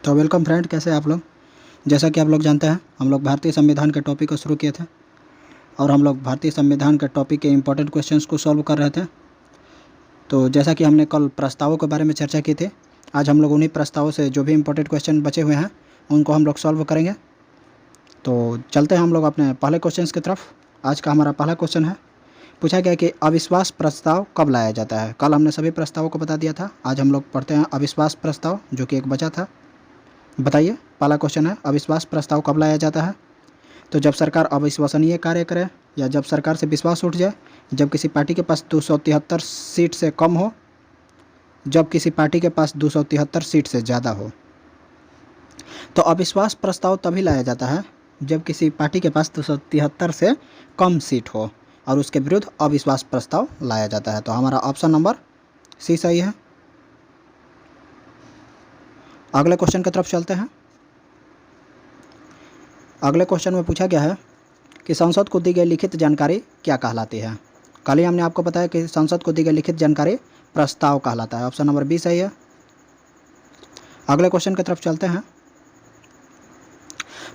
तो welcome friend, कैसे हैं आप लोग। जैसा कि आप लोग जानते हैं, हम लोग भारतीय संविधान के टॉपिक को शुरू किए थे और हम लोग भारतीय संविधान के टॉपिक के इम्पोर्टेंट क्वेश्चंस को सॉल्व कर रहे थे। तो जैसा कि हमने कल प्रस्तावों के बारे में चर्चा की थी, आज हम लोग उन्हीं प्रस्तावों से जो भी इम्पोर्टेंट क्वेश्चन बचे हुए हैं उनको हम लोग सॉल्व करेंगे। तो चलते हैं हम लोग अपने पहले क्वेश्चन की तरफ। आज का हमारा पहला क्वेश्चन है, पूछा गया कि अविश्वास प्रस्ताव कब लाया जाता है। कल हमने सभी प्रस्तावों को बता दिया था, आज हम लोग पढ़ते हैं अविश्वास प्रस्ताव, जो कि एक बचा था। बताइए, पहला क्वेश्चन है, अविश्वास प्रस्ताव कब लाया जाता है। तो जब सरकार अविश्वसनीय कार्य करे या जब सरकार से विश्वास उठ जाए, जब किसी पार्टी के पास 273 सीट से कम हो, जब किसी पार्टी के पास 273 सीट से ज़्यादा हो। तो अविश्वास प्रस्ताव तभी लाया जाता है जब किसी पार्टी के पास 273 से कम सीट हो और उसके विरुद्ध अविश्वास प्रस्ताव लाया जाता है। तो हमारा ऑप्शन नंबर सी सही है। अगले क्वेश्चन की तरफ चलते हैं। अगले क्वेश्चन में पूछा गया है कि संसद को दी गई लिखित जानकारी क्या कहलाती है। कल ही हमने आपको बताया कि संसद को दी गई लिखित जानकारी प्रस्ताव कहलाता है। ऑप्शन नंबर बी सही है। अगले क्वेश्चन की तरफ चलते हैं।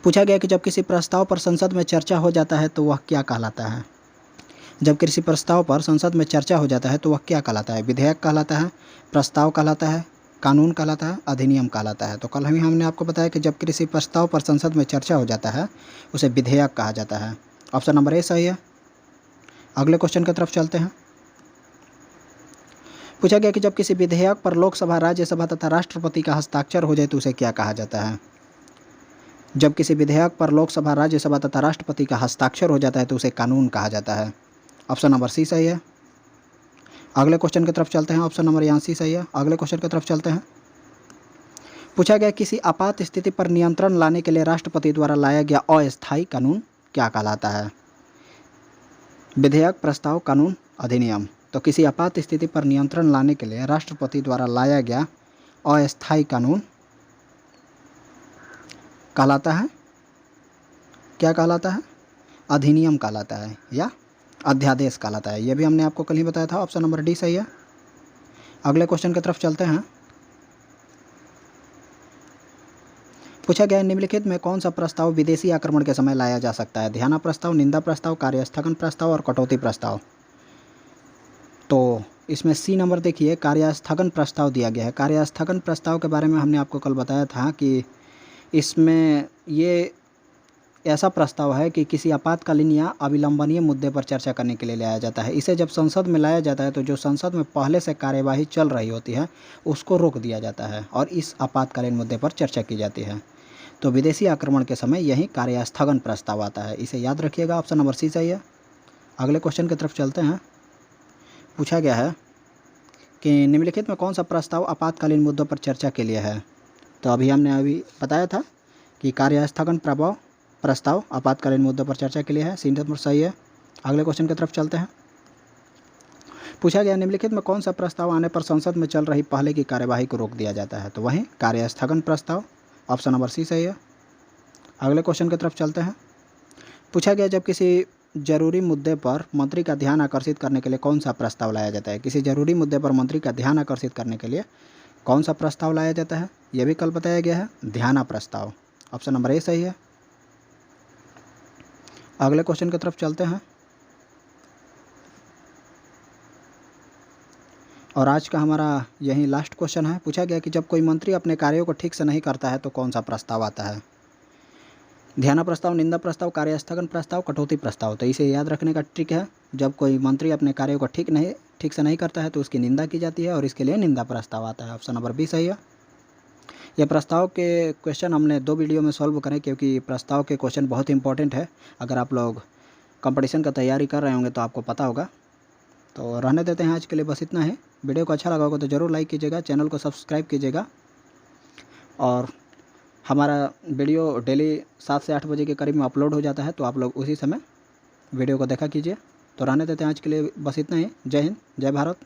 पूछा गया कि जब किसी प्रस्ताव पर संसद में चर्चा हो जाता है तो वह क्या कहलाता है। जब किसी प्रस्ताव पर संसद में चर्चा हो जाता है तो वह क्या कहलाता है। विधेयक कहलाता है, प्रस्ताव कहलाता है, कानून कहलाता है, अधिनियम कहलाता है। तो कल ही हमने आपको बताया कि जब किसी प्रस्ताव पर संसद में चर्चा हो जाता है उसे विधेयक कहा जाता है। ऑप्शन नंबर ए सही है। अगले क्वेश्चन की तरफ चलते हैं। पूछा गया कि जब किसी विधेयक पर लोकसभा, राज्यसभा तथा राष्ट्रपति का हस्ताक्षर हो जाए तो उसे क्या कहा जाता है। जब किसी विधेयक पर लोकसभा, राज्यसभा तथा राष्ट्रपति का हस्ताक्षर हो जाता है तो उसे कानून कहा जाता है। ऑप्शन नंबर सी सही है। अगले क्वेश्चन की तरफ चलते हैं। ऑप्शन नंबर यहाँ सी सही है। अगले क्वेश्चन की तरफ चलते हैं। पूछा गया किसी आपात स्थिति पर नियंत्रण लाने के लिए राष्ट्रपति द्वारा लाया गया अस्थायी कानून क्या कहलाता है। विधेयक, प्रस्ताव, कानून, अधिनियम। तो किसी आपात स्थिति पर नियंत्रण लाने के लिए राष्ट्रपति द्वारा लाया गया अस्थायी कानून कहलाता है, क्या कहलाता है, अधिनियम कहलाता है या अध्यादेश कहलाता है। यह भी हमने आपको कल ही बताया था। ऑप्शन नंबर डी सही है। अगले क्वेश्चन की तरफ चलते हैं। पूछा गया निम्नलिखित में कौन सा प्रस्ताव विदेशी आक्रमण के समय लाया जा सकता है। ध्यान प्रस्ताव, निंदा प्रस्ताव, कार्यस्थगन प्रस्ताव और कटौती प्रस्ताव। तो इसमें सी नंबर देखिए, कार्यस्थगन प्रस्ताव दिया गया है। कार्यस्थगन प्रस्ताव के बारे में हमने आपको कल बताया था कि इसमें ये ऐसा प्रस्ताव है कि किसी आपातकालीन या अविलंबनीय मुद्दे पर चर्चा करने के लिए लाया जाता है। इसे जब संसद में लाया जाता है तो जो संसद में पहले से कार्यवाही चल रही होती है उसको रोक दिया जाता है और इस आपातकालीन मुद्दे पर चर्चा की जाती है। तो विदेशी आक्रमण के समय यही कार्यस्थगन प्रस्ताव आता है, इसे याद रखिएगा। ऑप्शन नंबर सी सही है। अगले क्वेश्चन की तरफ चलते हैं। पूछा गया है कि निम्नलिखित में कौन सा प्रस्ताव आपातकालीन मुद्दों पर चर्चा के लिए है। तो हमने बताया था कि कार्यस्थगन प्रस्ताव आपातकालीन मुद्दों पर चर्चा के लिए है। सी नंबर सही है। अगले क्वेश्चन की तरफ चलते हैं। पूछा गया निम्नलिखित में कौन सा प्रस्ताव आने पर संसद में चल रही पहले की कार्यवाही को रोक दिया जाता है। तो वहीं कार्यस्थगन प्रस्ताव। ऑप्शन नंबर सी सही है। अगले क्वेश्चन की तरफ चलते हैं। पूछा गया जब किसी जरूरी मुद्दे पर मंत्री का ध्यान आकर्षित करने के लिए कौन सा प्रस्ताव लाया जाता है। किसी जरूरी मुद्दे पर मंत्री का ध्यान आकर्षित करने के लिए कौन सा प्रस्ताव लाया जाता है, यह भी कल बताया गया है, ध्यान प्रस्ताव। ऑप्शन नंबर ए सही है। अगले क्वेश्चन की तरफ चलते हैं और आज का हमारा यही लास्ट क्वेश्चन है। पूछा गया कि जब कोई मंत्री अपने कार्यों को ठीक से नहीं करता है तो कौन सा प्रस्ताव आता है। ध्यान प्रस्ताव, निंदा प्रस्ताव, कार्यस्थगन प्रस्ताव, कटौती प्रस्ताव। तो इसे याद रखने का ट्रिक है, जब कोई मंत्री अपने कार्यों को ठीक से नहीं करता है तो उसकी निंदा की जाती है और इसके लिए निंदा प्रस्ताव आता है। ऑप्शन नंबर बी सही है। यह प्रस्ताव के क्वेश्चन हमने 2 वीडियो में सॉल्व करें क्योंकि प्रस्ताव के क्वेश्चन बहुत इंपॉर्टेंट है। अगर आप लोग कंपटीशन का तैयारी कर रहे होंगे तो आपको पता होगा। तो रहने देते हैं आज के लिए, बस इतना है। वीडियो को अच्छा लगा होगा तो ज़रूर लाइक कीजिएगा, चैनल को सब्सक्राइब कीजिएगा और हमारा वीडियो डेली 7 से 8 बजे के करीब में अपलोड हो जाता है, तो आप लोग उसी समय वीडियो को देखा कीजिए। तो रहने देते हैं आज के लिए, बस इतना ही। जय हिंद, जय भारत।